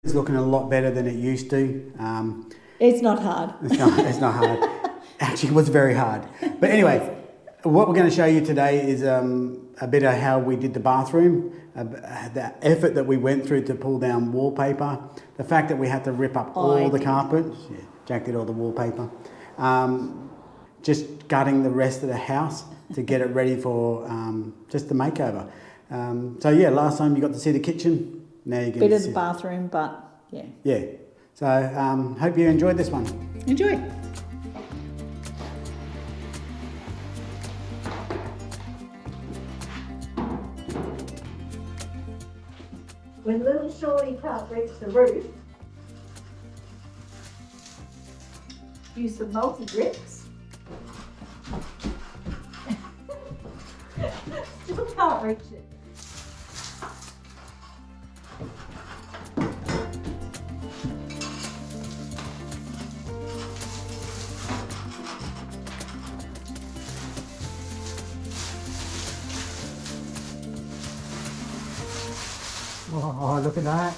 It's looking a lot better than it used to. It's not hard. It's not hard. Actually, it was very hard. But anyway, what we're going to show you today is a bit of how we did the bathroom, the effort that we went through to pull down wallpaper, the fact that we had to rip up all the carpet. Yeah, Jack did all the wallpaper. Just gutting the rest of the house to get it ready for just the makeover. So yeah, last time you got to see the kitchen. Now you get bit of the bathroom, but yeah. Yeah. So hope you enjoyed this one. Enjoy. When little Shorty can't reach the roof, use some multi-grips. Still can't reach it. Oh, look at that.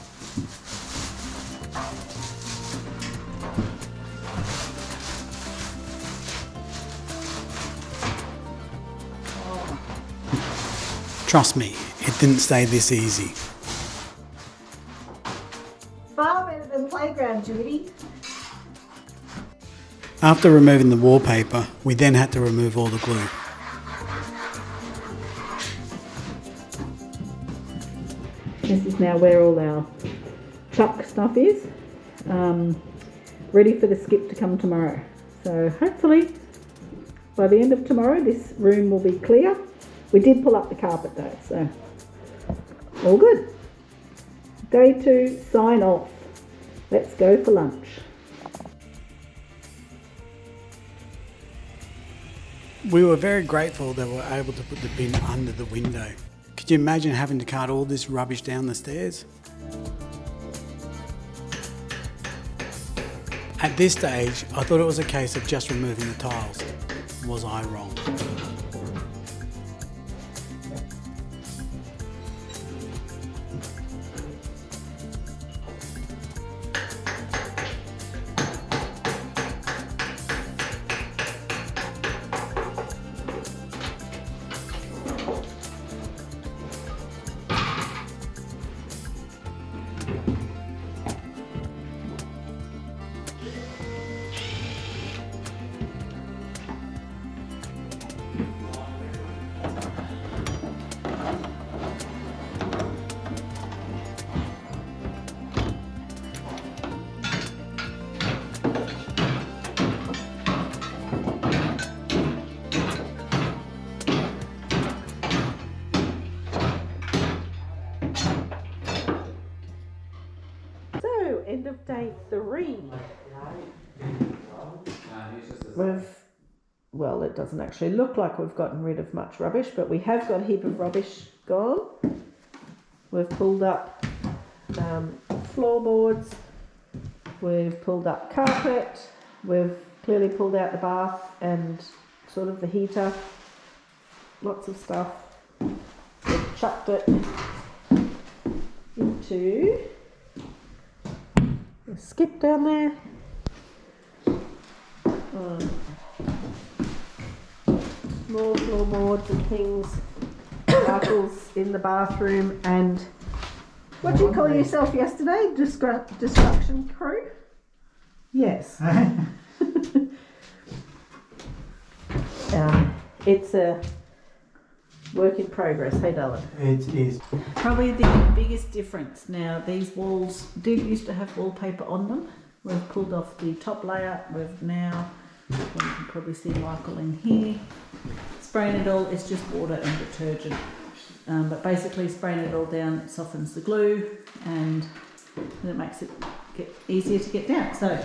Trust me, it didn't stay this easy. Far better than playground duty. After removing the wallpaper, we then had to remove all the glue. This is now where all our chuck stuff is, ready for the skip to come tomorrow. So hopefully by the end of tomorrow this room will be clear. We did pull up the carpet though, so all good. Day 2, sign off. Let's go for lunch. We were very grateful that we were able to put the bin under the window. Could you imagine having to cart all this rubbish down the stairs? At this stage, I thought it was a case of just removing the tiles. Was I wrong? End of day 3. Well, it doesn't actually look like we've gotten rid of much rubbish, but we have got a heap of rubbish gone. We've pulled up floorboards, we've pulled up carpet, we've clearly pulled out the bath and sort of the heater, lots of stuff. We've chucked it into the skip down there. More floorboards and things, articles in the bathroom, and what did you call yourself yesterday? Destruction crew? Yes. It's a work in progress, hey darling? It is. Probably the biggest difference now, these walls did used to have wallpaper on them. We've pulled off the top layer. We've now, you can probably see Michael in here, spraying it all. It's just water and detergent, but basically spraying it all down, it softens the glue and it makes it get easier to get down. So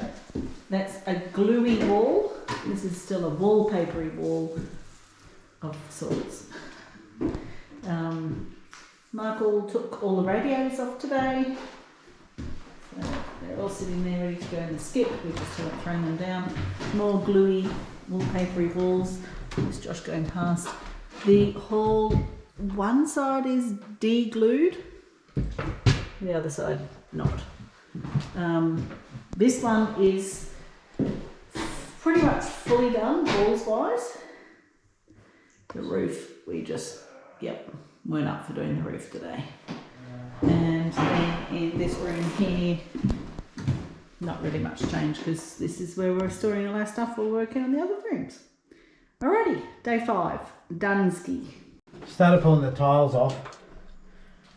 that's a gluey wall. This is still a wallpapery wall of sorts. Michael took all the radiators off today. So they're all sitting there ready to go in the skip. We just haven't thrown them down. More gluey, wallpapery walls. There's Josh going past. The whole one side is de-glued, the other side not. This one is pretty much fully done, walls wise. The roof, we just, weren't up for doing the roof today. And then in this room here, not really much change because this is where we're storing all our stuff while we're working on the other rooms. Alrighty, day 5, Dunsky. Started pulling the tiles off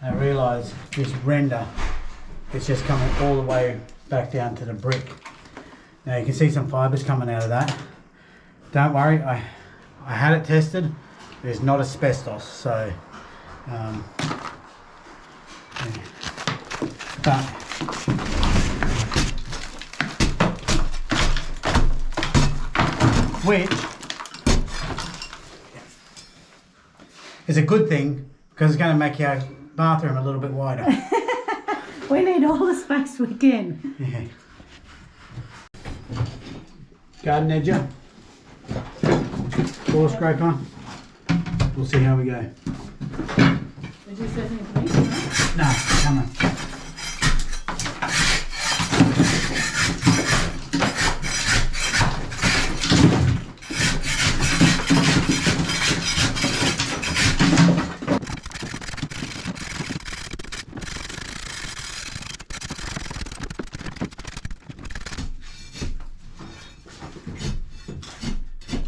and I realised this render is just coming all the way back down to the brick. Now you can see some fibres coming out of that. Don't worry, I had it tested. It's not asbestos, so but which is a good thing because it's going to make your bathroom a little bit wider. We need all the space we can. Yeah. Garden edger, floor scraper. We'll see how we go. Did you say anything to me? No, come on.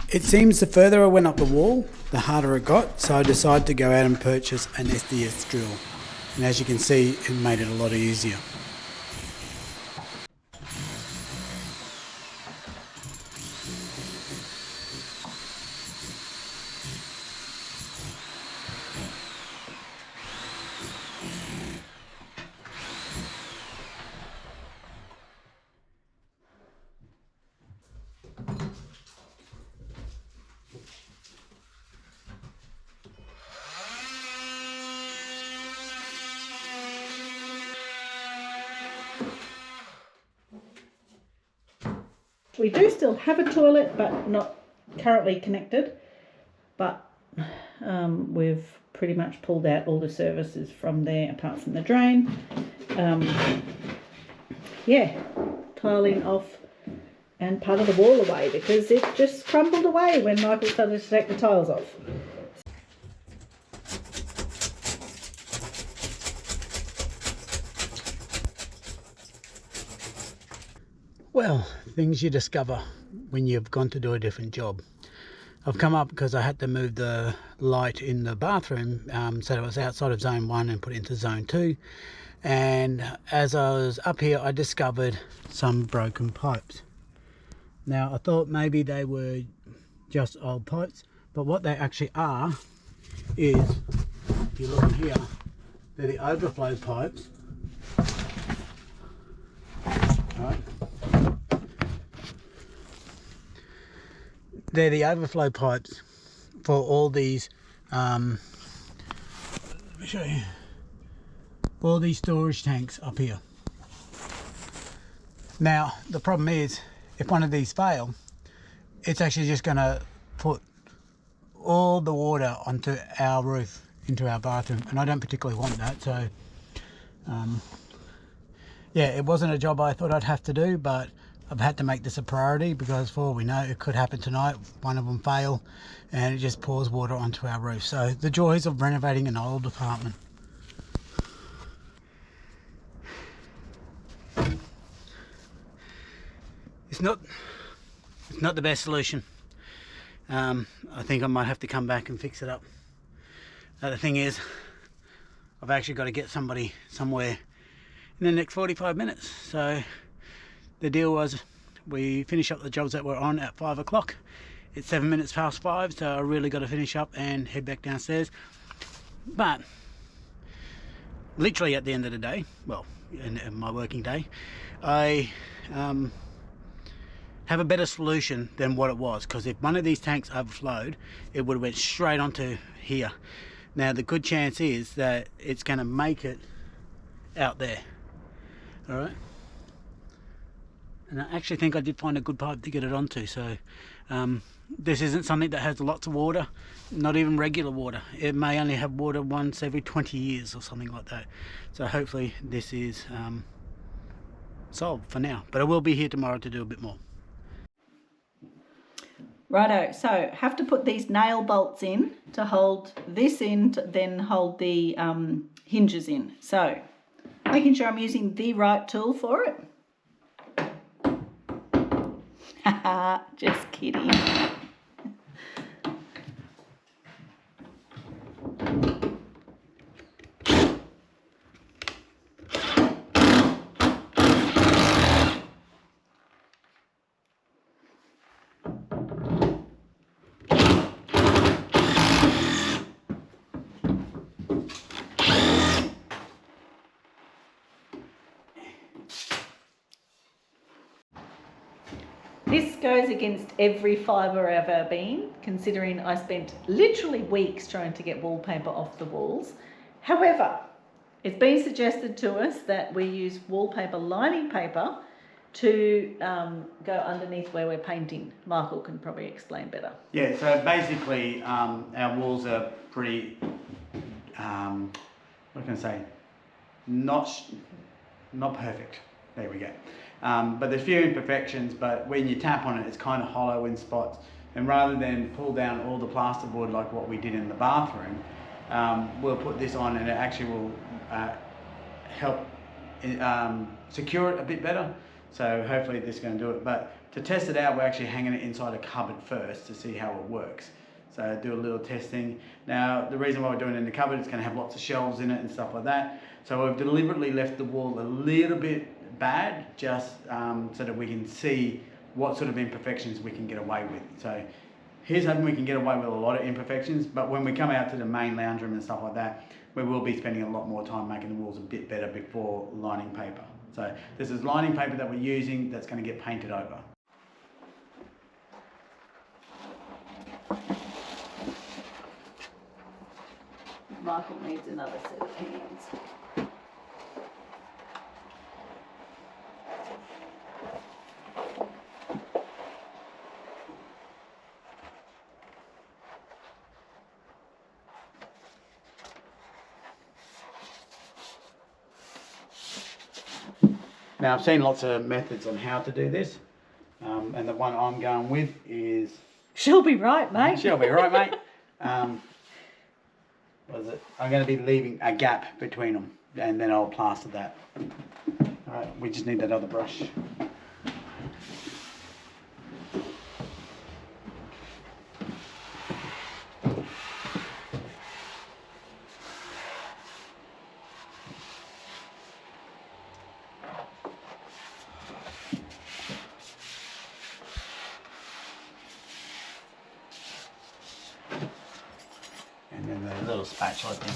It seems the further I went up the wall, the harder it got, so I decided to go out and purchase an SDS drill. And as you can see, it made it a lot easier. We do still have a toilet, but not currently connected. But we've pretty much pulled out all the services from there, apart from the drain. Tiling off and part of the wall away because it just crumbled away when Michael started to take the tiles off. Well, things you discover when you've gone to do a different job. I've come up because I had to move the light in the bathroom so it was outside of zone 1 and put it into zone 2. And as I was up here, I discovered some broken pipes. Now, I thought maybe they were just old pipes, but what they actually are is, if you look in here, they're the overflow pipes. Right. They're the overflow pipes for all these, let me show you, all these storage tanks up here. Now, the problem is, if one of these fail, it's actually just going to put all the water onto our roof, into our bathroom, and I don't particularly want that, so yeah, it wasn't a job I thought I'd have to do, but I've had to make this a priority because for all we know, it could happen tonight, one of them fail, and it just pours water onto our roof. So the joys of renovating an old apartment. It's not the best solution. I think I might have to come back and fix it up. The thing is, I've actually got to get somebody somewhere in the next 45 minutes. So the deal was we finish up the jobs that we're on at 5 o'clock. It's 7 minutes past 5, so I really got to finish up and head back downstairs. But literally at the end of the day, well, in my working day, I have a better solution than what it was, because if one of these tanks overflowed, it would have went straight onto here. Now the good chance is that it's going to make it out there. All right. And I actually think I did find a good pipe to get it onto. So this isn't something that has lots of water, not even regular water. It may only have water once every 20 years or something like that. So hopefully this is solved for now. But I will be here tomorrow to do a bit more. Righto, so have to put these nail bolts in to hold this in, to then hold the hinges in. So making sure I'm using the right tool for it. Haha, just kidding. This goes against every fibre I've ever been, considering I spent literally weeks trying to get wallpaper off the walls. However, it's been suggested to us that we use wallpaper lining paper to go underneath where we're painting. Michael can probably explain better. Yeah, so basically our walls are pretty, what can I say, not perfect. There we go. But there's few imperfections, but when you tap on it, it's kind of hollow in spots. And rather than pull down all the plasterboard like what we did in the bathroom, we'll put this on and it actually will help secure it a bit better. So hopefully this is going to do it. But to test it out, we're actually hanging it inside a cupboard first to see how it works. So do a little testing. Now, the reason why we're doing it in the cupboard, it's going to have lots of shelves in it and stuff like that. So we've deliberately left the wall a little bit bad, just so that we can see what sort of imperfections we can get away with. So here's hoping we can get away with a lot of imperfections, but when we come out to the main lounge room and stuff like that, we will be spending a lot more time making the walls a bit better before lining paper. So this is lining paper that we're using that's going to get painted over. Michael needs another set of hands. Now I've seen lots of methods on how to do this, and the one I'm going with is... She'll be right, mate. She'll be right, mate. What is it? I'm going to be leaving a gap between them, and then I'll plaster that. Alright, we just need that other brush. And then the little spatula thing.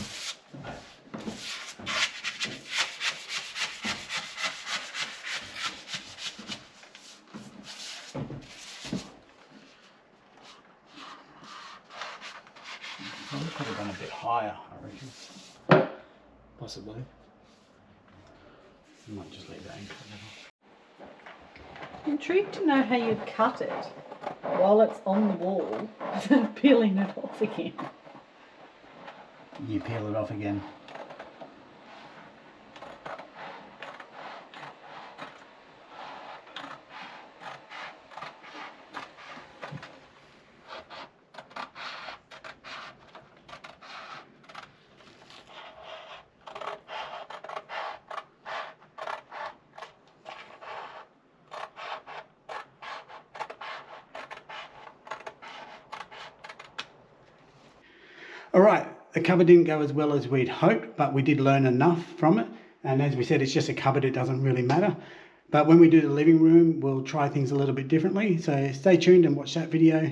Probably could have gone a bit higher, I reckon. Possibly. I might just leave that in for a little. Intrigued to know how you cut it while it's on the wall without peeling it off again. You peel it off again. All right, the cupboard didn't go as well as we'd hoped, but we did learn enough from it. And as we said, it's just a cupboard, it doesn't really matter. But when we do the living room, we'll try things a little bit differently. So stay tuned and watch that video.